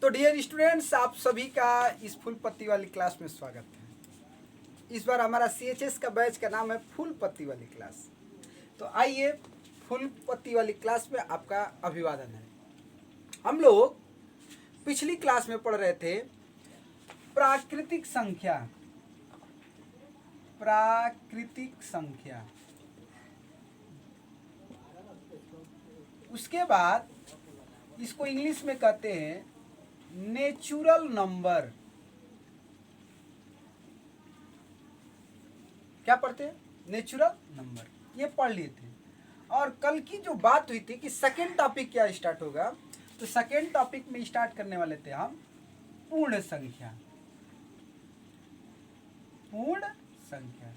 तो dear students, आप सभी का इस फूल पत्ती वाली क्लास में स्वागत है। इस बार हमारा CHS का बैच का नाम है फूल पत्ती वाली क्लास। तो आइए, फूल पत्ती वाली क्लास में आपका अभिवादन है। हम लोग पिछली क्लास में पढ़ रहे थे प्राकृतिक संख्या। प्राकृतिक संख्या, उसके बाद इसको इंग्लिश में कहते हैं नेचुरल नंबर। क्या पढ़ते हैं? नेचुरल नंबर, ये पढ़ लिए थे। और कल की जो बात हुई थी कि सेकेंड टॉपिक क्या स्टार्ट होगा, तो सेकेंड टॉपिक में स्टार्ट करने वाले थे हम पूर्ण संख्या। पूर्ण संख्या,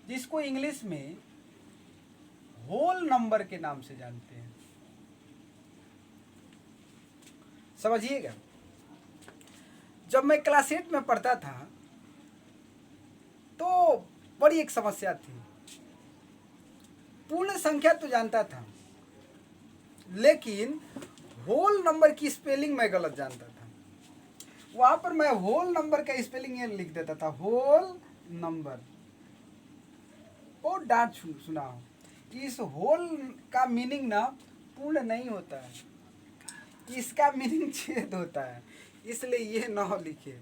जिसको इंग्लिश में होल नंबर के नाम से जानते हैं। समझिएगा, जब मैं क्लास 8 में पढ़ता था तो बड़ी एक समस्या थी। पूर्ण संख्या तो जानता था, लेकिन होल नंबर की स्पेलिंग मैं गलत जानता था। वहां पर मैं होल नंबर का स्पेलिंग ये लिख देता था, होल नंबर। बहुत डांट सुना हो। इस होल का मीनिंग ना पूर्ण नहीं होता है, इसका मीनिंग छेद होता है, इसलिए ये न लिखे।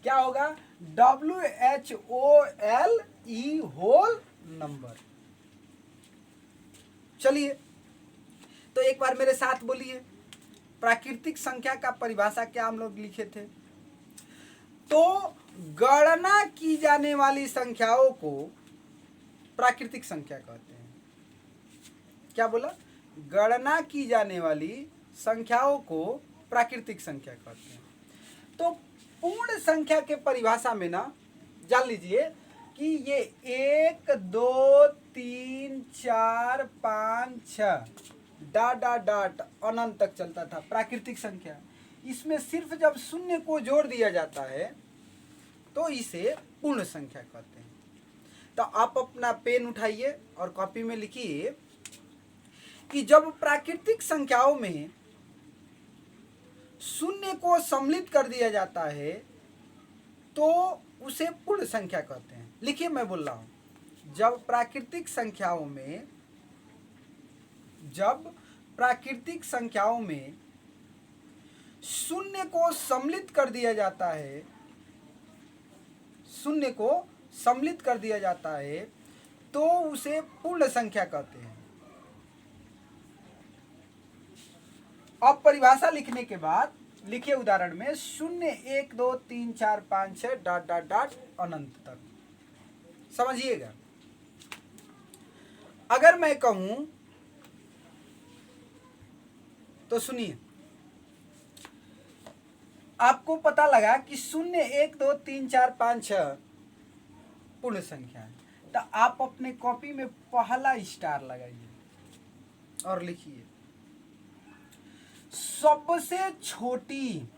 क्या होगा? WHOLE, whole number. चलिए, तो एक बार मेरे साथ बोलिए, प्राकृतिक संख्या का परिभाषा क्या हम लोग लिखे थे? तो गणना की जाने वाली संख्याओं को प्राकृतिक संख्या कहते हैं। क्या बोला? गणना की जाने वाली संख्याओं को प्राकृतिक संख्या कहते हैं। तो पूर्ण संख्या के परिभाषा में ना जान लीजिए कि ये 1 2 3 4 5 6 डॉट अनंत तक चलता था प्राकृतिक संख्या। इसमें सिर्फ जब शून्य को जोड़ दिया जाता है तो इसे पूर्ण संख्या कहते हैं। तो आप अपना पेन उठाइए और कॉपी में लिखिए कि जब प्राकृतिक संख्याओं में शून्य को सम्मिलित कर दिया जाता है तो उसे पूर्ण संख्या कहते हैं। लिखिए, मैं बोल रहा हूं, जब प्राकृतिक संख्याओं में शून्य को सम्मिलित कर दिया जाता है, शून्य को सम्मिलित कर दिया जाता है तो उसे पूर्ण संख्या कहते हैं। अब परिभाषा लिखने के बाद लिखिए उदाहरण में 0 1 2 3 4 5 6 डॉट अनंत तक। समझिएगा, अगर मैं कहूं तो सुनिए, आपको पता लगा कि 0 1 2 3 4 5 6 पूर्ण संख्या है, तो आप अपने कॉपी में पहला स्टार लगाइए और लिखिए सबसे छोटी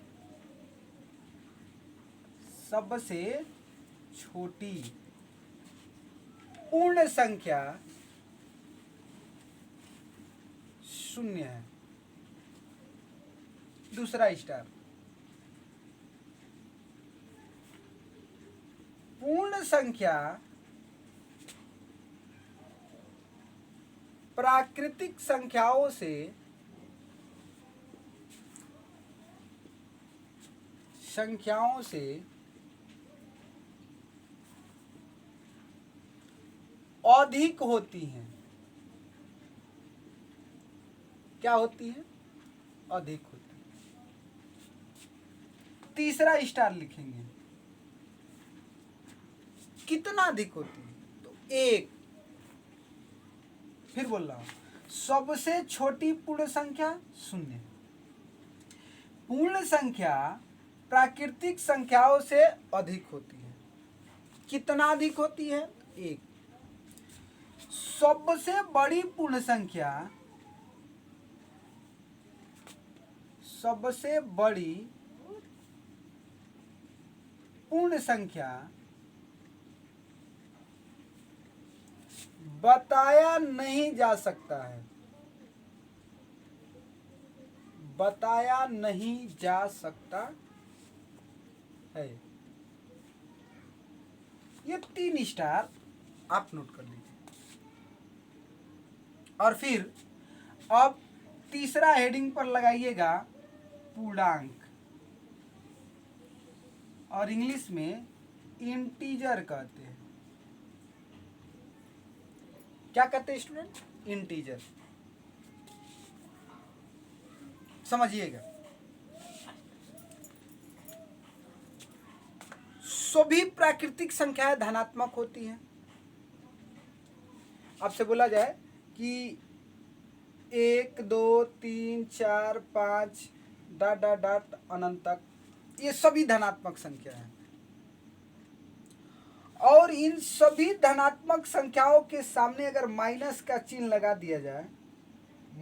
पूर्ण संख्या 0 है। दूसरा स्टार, पूर्ण संख्या प्राकृतिक संख्याओं से अधिक होती हैं। क्या होती है? अधिक होती है। तीसरा स्टार लिखेंगे, कितना अधिक होती है? तो 1। फिर बोल रहा हूं, सबसे छोटी पूर्ण संख्या 0। पूर्ण संख्या प्राकृतिक संख्याओं से अधिक होती है। कितना अधिक होती है? 1। सबसे बड़ी पूर्ण संख्या, सबसे बड़ी पूर्ण संख्या बताया नहीं जा सकता है, बताया नहीं जा सकता है। ये 3 स्टार आप नोट कर लीजिए। और फिर अब तीसरा हेडिंग पर लगाइएगा पूर्णांक, और इंग्लिश में इंटीजर कहते हैं। क्या कहते हैं स्टूडेंट? इंटीजर। समझिएगा, सभी प्राकृतिक संख्याएं धनात्मक होती हैं। आपसे बोला जाए कि 1 2 3 4 5 डॉट डॉट डॉट अनंत तक, ये सभी धनात्मक संख्या है। और इन सभी धनात्मक संख्याओं के सामने अगर माइनस का चिन्ह लगा दिया जाए,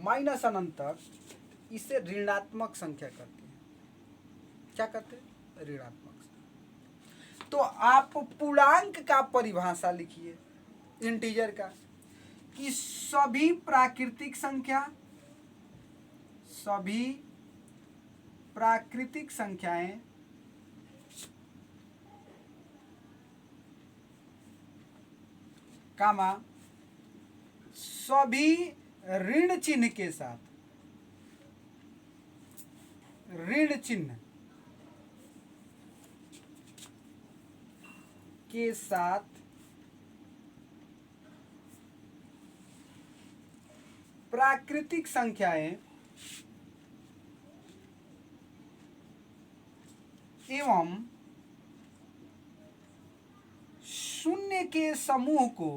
माइनस अनंत तक, इसे ऋणात्मक संख्या कहते हैं। क्या कहते हैं? ऋणात्मक संख्या। तो आप पूर्णांक का परिभाषा लिखिए इंटीजर का, कि सभी प्राकृतिक संख्या, सभी प्राकृतिक संख्याएं कामा सभी ऋण चिन्ह के साथ, ऋण चिन्ह के साथ प्राकृतिक संख्याएं एवं शून्य के समूह को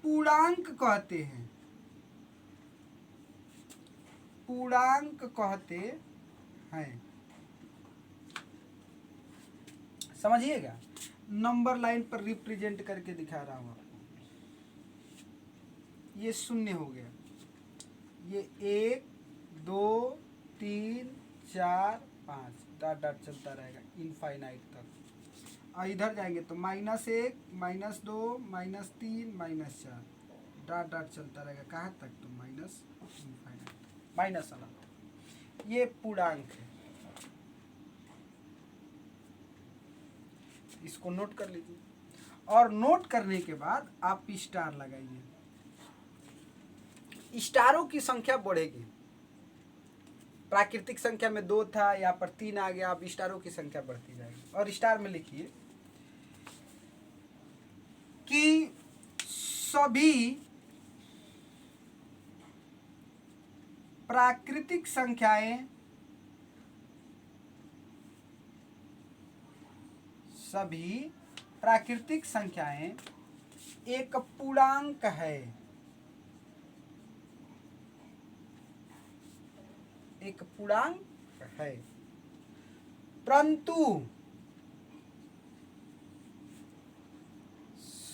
पूर्णांक कहते हैं। पूर्णांक कहते हैं। समझिएगा, नंबर लाइन पर रिप्रेजेंट करके दिखा रहा हूं आपको। ये शून्य हो गया, ये 1 2 3 4 5 डॉट डॉट चलता रहेगा इनफाइनाइट तक। इधर जाएंगे तो -1 -2 -3 -4 डॉट डॉट चलता रहेगा। कहाँ तक? तो माइनस इनफाइनाइट, माइनस अनंत। ये पूर्णांक है, इसको नोट कर लीजिए। और नोट करने के बाद आप स्टार लगाइए। स्टारों की संख्या बढ़ेगी। प्राकृतिक संख्या में 2 था, यहाँ पर 3 आ गया, अब स्टारों की संख्या बढ़ती जाएगी। और स्टार में लिखिए कि सभी प्राकृतिक संख्याएं, सभी प्राकृतिक संख्याएं एक पूर्णांक है, एक पूर्णांक है, परंतु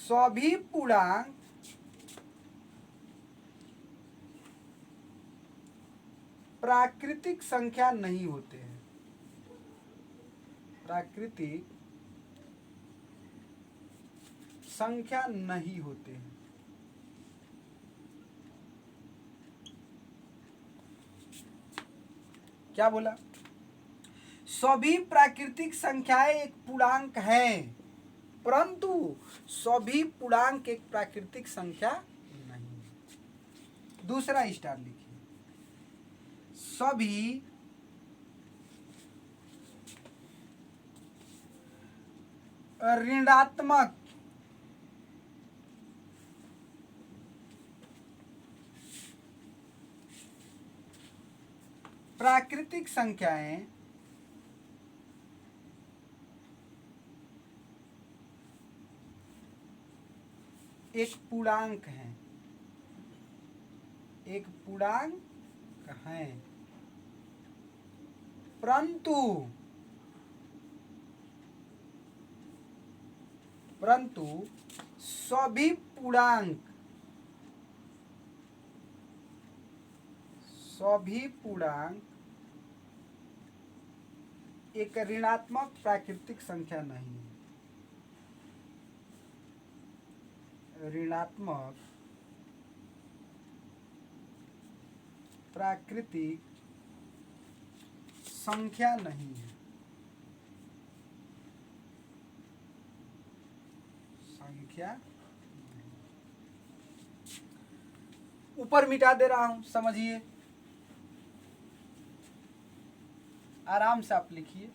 सभी पूर्णांक प्राकृतिक संख्या नहीं होते हैं। प्राकृतिक संख्या नहीं होते हैं। क्या बोला? सभी प्राकृतिक संख्याएं एक पूर्णांक है, परंतु सभी पूर्णांक एक प्राकृतिक संख्या नहीं। दूसरा स्टार लिखिए, सभी ऋणात्मक प्राकृतिक संख्याएं एक पूर्णांक है, एक पूर्णांक है, परंतु सभी पूर्णांक एक ऋणात्मक प्राकृतिक संख्या नहीं है। ऋणात्मक प्राकृतिक संख्या नहीं है। संख्या ऊपर मिटा दे रहा हूं, समझिए, आराम से आप लिखिए,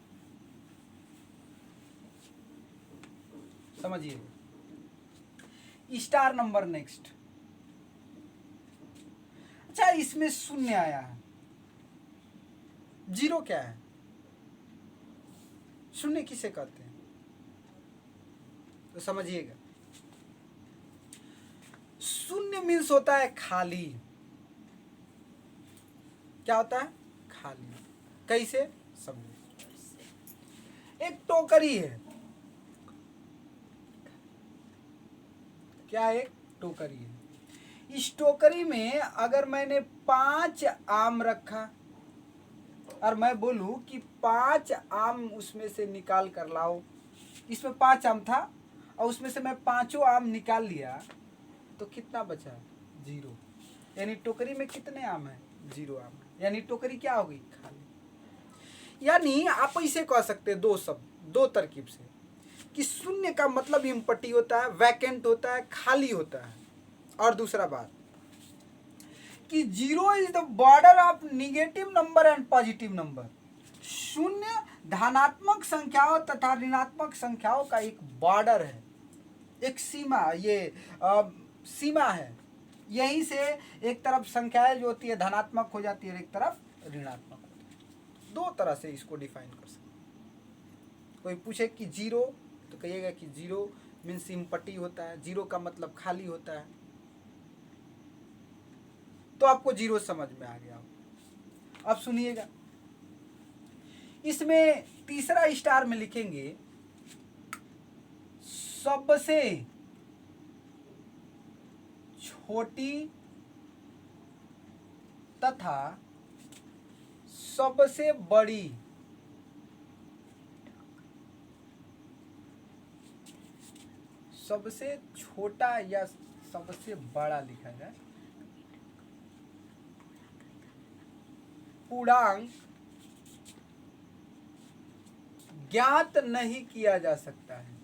समझिए। Star number next. अच्छा, इसमें शून्य आया है, जीरो क्या है? शून्य किसे कहते हैं? तो समझिएगा, शून्य मीन्स होता है खाली। क्या होता है? खाली। कैसे? समझिए, एक टोकरी है। क्या? एक टोकरी है। इस टोकरी में अगर मैंने 5 आम रखा और मैं बोलूं कि 5 आम उसमें से निकाल कर लाओ, इसमें 5 आम था और उसमें से मैं 5 आम निकाल लिया, तो कितना बचा? 0। यानी टोकरी में कितने आम है? 0 आम है। यानी टोकरी क्या होगी? खाली। यानी आप इसे कह सकते हैं दो शब्द, दो तरकीब से, कि शून्य का मतलब एम्प्टी होता है, वैकेंट होता है, खाली होता है। और दूसरा बात कि 0 is the border of negative number and positive number. शून्य धनात्मक संख्याओं तथा ऋणात्मक संख्याओं का एक बॉर्डर है, एक सीमा, ये सीमा है। यहीं से एक तरफ संख्याएं जो होती है धनात्मक हो जाती है और एक तरफ ऋणात्मक होती है। दो तरह से इसको डिफाइन कर सकते हैं। कोई पूछे कि 0, तो कहिएगा कि 0 मीन्स एम्प्टी होता है, 0 का मतलब खाली होता है। तो आपको 0 समझ में आ गया। अब सुनिएगा, इसमें तीसरा स्टार में लिखेंगे सबसे छोटी तथा सबसे बड़ी सबसे छोटा या सबसे बड़ा लिखा जाए पूर्णांक ज्ञात नहीं किया जा सकता है।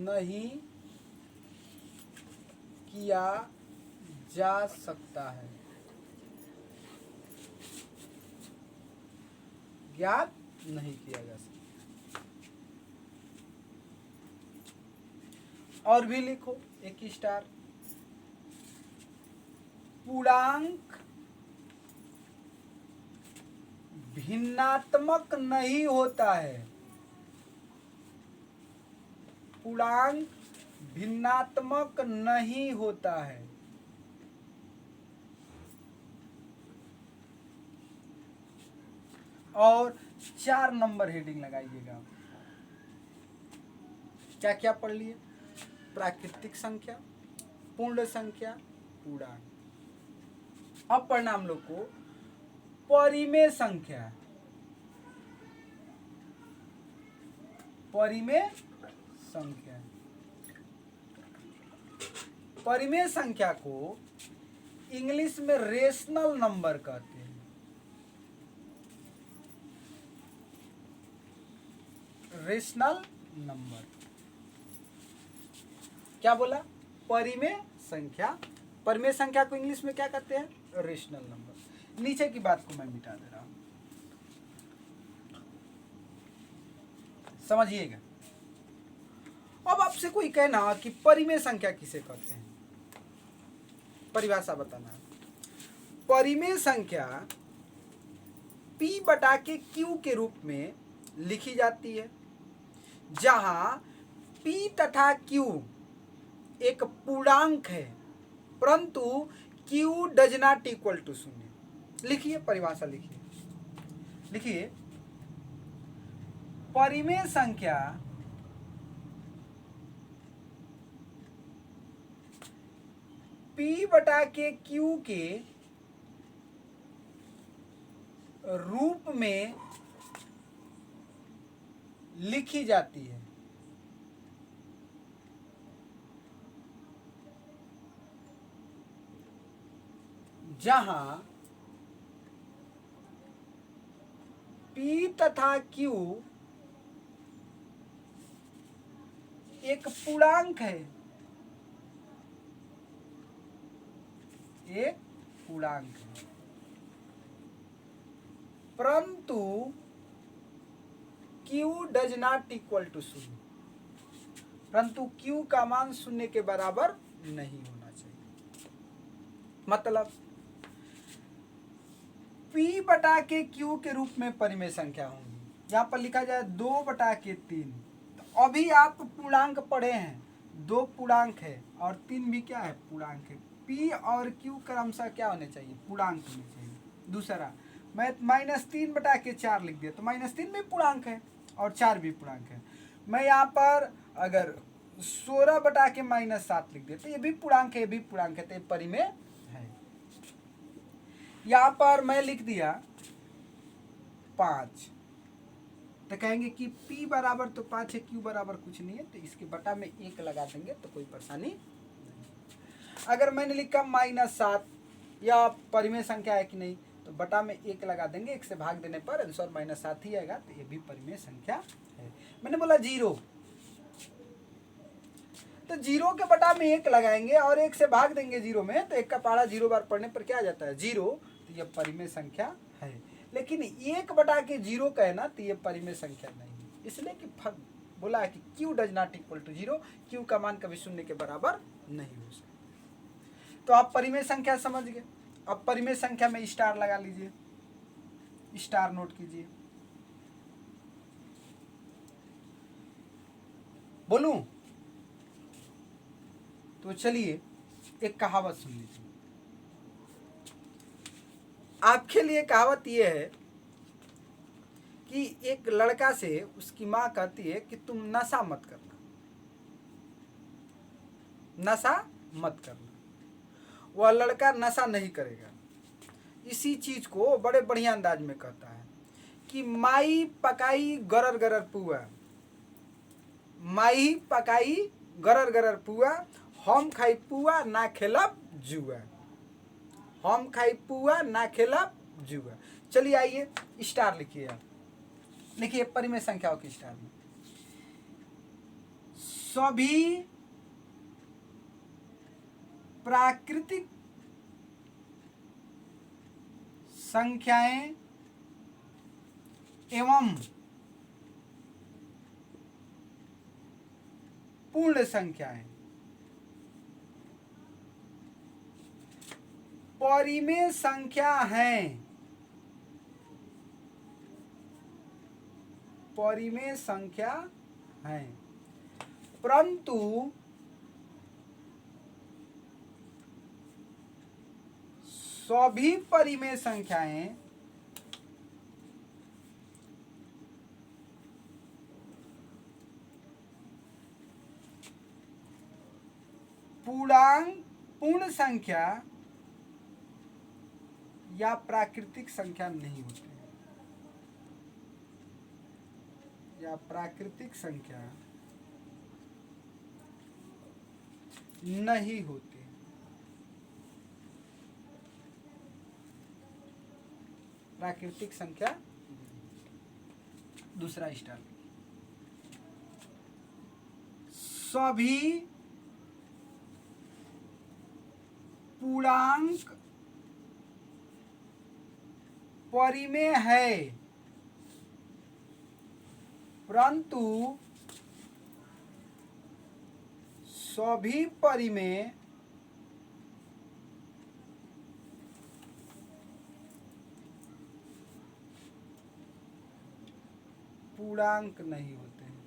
नहीं किया जा सकता है, ज्ञात नहीं किया जा सकता। और भी लिखो एक स्टार, पूर्णांक भिन्नात्मक नहीं होता है। पूर्णांक भिन्नात्मक नहीं होता है। और 4 नंबर हेडिंग लगाइएगा। क्या क्या पढ़ लिए? प्राकृतिक संख्या, पूर्ण संख्या, पूर्णांक। अब पढ़ना हम लोग को परिमेय संख्या। परिमेय संख्या, परिमेय संख्या को इंग्लिश में रेशनल नंबर कहते हैं। Rational number. क्या बोला? परिमेय संख्या। परिमेय संख्या को इंग्लिश में क्या कहते हैं? Rational number. नीचे की बात को मैं मिटा दे रहा हूं, समझिएगा। अब आपसे कोई कहना कि परिमेय संख्या किसे कहते हैं, परिभाषा बताना। परिमेय संख्या P बटा के Q के रूप में लिखी जाती है, जहां P तथा Q एक पूर्णांक है, परंतु Q does not equal to 0। लिखिए परिभाषा, लिखिए परिमेय संख्या P बटा के Q के रूप में लिखी जाती है। जहां P तथा Q एक पूर्णांक है, एक पूर्णांक है, परंतु Q does not equal to 0, परंतु Q का मान 0 के बराबर नहीं होना चाहिए। मतलब P बटा के Q के रूप में परिमेय संख्या होंगी। यहाँ पर लिखा जाए 2 बटा के 3, तो अभी आप पूर्णांक पढ़े हैं, 2 पूर्णांक है और 3 भी क्या है, पूर्णांक है। P और Q क्रमशः क्या होने चाहिए, पूर्णांक होने चाहिए। दूसरा मैं -3 बटा के 4 लिख दिया, तो -3 भी पूर्णांक है और 4 भी पूर्णांक है। मैं यहाँ पर अगर 16 बटा के -7 लिख दिया, तो ये भी पूर्णांक है, ये भी पूर्णांक है, तो ये परिमेय है। यहाँ पर मैं लिख दिया 5, तो कहेंगे कि P बराबर तो 5 है, Q बराबर कुछ नहीं है, तो इसके बटा में 1 लगा देंगे तो कोई परेशानी नहीं। अगर मैंने लिखा -7, या परिमेय संख्या है कि नहीं, तो बटा में 1 लगा देंगे, 1 से भाग देने पर आंसर -7 ही आएगा, तो ये भी परिमेय संख्या है। मैंने बोला 0, तो 0 के बटा में 1 लगाएंगे और 1 से भाग देंगे 0 में, तो 1 का पहाड़ा 0 बार पढ़ने पर क्या आ जाता है, 0, तो ये परिमेय संख्या है। लेकिन 1 बटा के 0 का है ना, तो ये परिमेय संख्या नहीं है, इसलिए कि बोला है कि Q does not equal to 0, Q का मान कभी 0 के बराबर नहीं हो सकता। तो आप परिमेय संख्या समझ गए। अब परिमेय संख्या में स्टार लगा लीजिए, स्टार नोट कीजिए। बोलूं तो चलिए एक कहावत सुन लीजिए। आपके लिए कहावत यह है कि एक लड़का से उसकी माँ कहती है कि तुम नशा मत करना, नशा मत करना। वह लड़का नशा नहीं करेगा। इसी चीज को बड़े बढ़िया अंदाज में कहता है कि माई पकाई गरर गरर पुआ, माई पकाई गरर गरर पुआ, हम खाई पुआ ना खेलब जुआ, हम खाई पुआ ना खेलब जुआ। चलिए आइए स्टार लिखिए। आप लिखिए परिमेय संख्याओं की स्टार में, सभी प्राकृतिक संख्याएं एवं पूर्ण संख्याएं परिमेय संख्या हैं, परिमेय संख्या हैं, परंतु सभी परिमेय संख्याएं पूर्ण संख्या या प्राकृतिक संख्या नहीं होते, या प्राकृतिक संख्या नहीं होते। प्राकृतिक संख्या, दूसरा स्टार, सभी पूर्णांक परिमेय है, परंतु सभी परिमेय पूर्णांक नहीं होते हैं,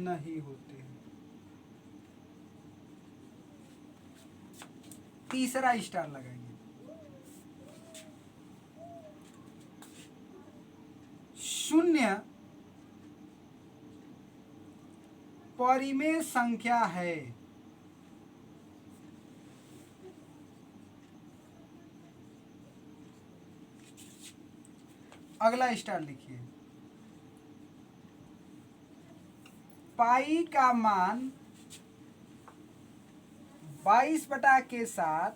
नहीं होते हैं। तीसरा स्टार लगाएंगे, शून्य परिमेय संख्या है, अगला स्टार लिखिए, पाई का मान 22/7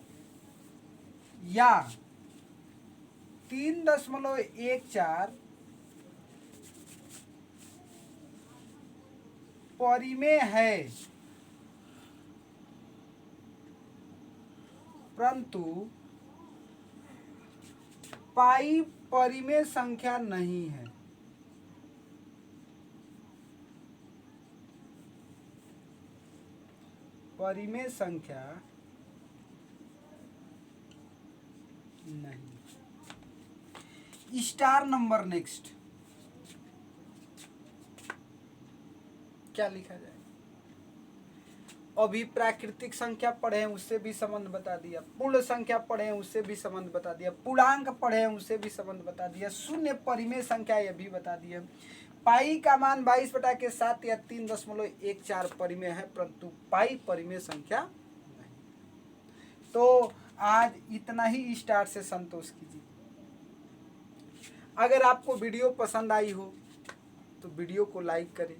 या 3.14 परिमेय है, परंतु पाई परिमेय संख्या नहीं है। परिमेय संख्या नहीं। स्टार नंबर नेक्स्ट क्या लिखा जाए? अभी प्राकृतिक संख्या पढ़े हैं उससे भी संबंध बता दिया, पूर्ण संख्या पढ़े हैं उससे भी संबंध बता दिया, पूर्णांक पढ़े हैं उससे भी संबंध बता दिया, शून्य परिमेय संख्या यह भी बता दिया। पाई का मान 22/7 या 3.14 परिमेय है, परंतु पाई परिमेय संख्या नहीं। तो आज इतना ही स्टार से संतोष कीजिए। अगर आपको वीडियो पसंद आई हो तो वीडियो को लाइक करें,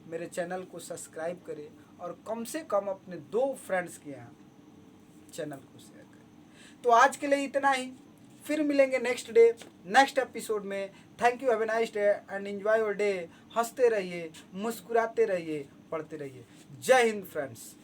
मेरे चैनल को सब्सक्राइब करें और कम से कम अपने 2 फ्रेंड्स के यहाँ चैनल को शेयर करें। तो आज के लिए इतना ही, फिर मिलेंगे नेक्स्ट डे नेक्स्ट एपिसोड में। Thank you, have a nice day and enjoy your day. हंसते रहिए, मुस्कुराते रहिए, पढ़ते रहिए। जय हिंद फ्रेंड्स।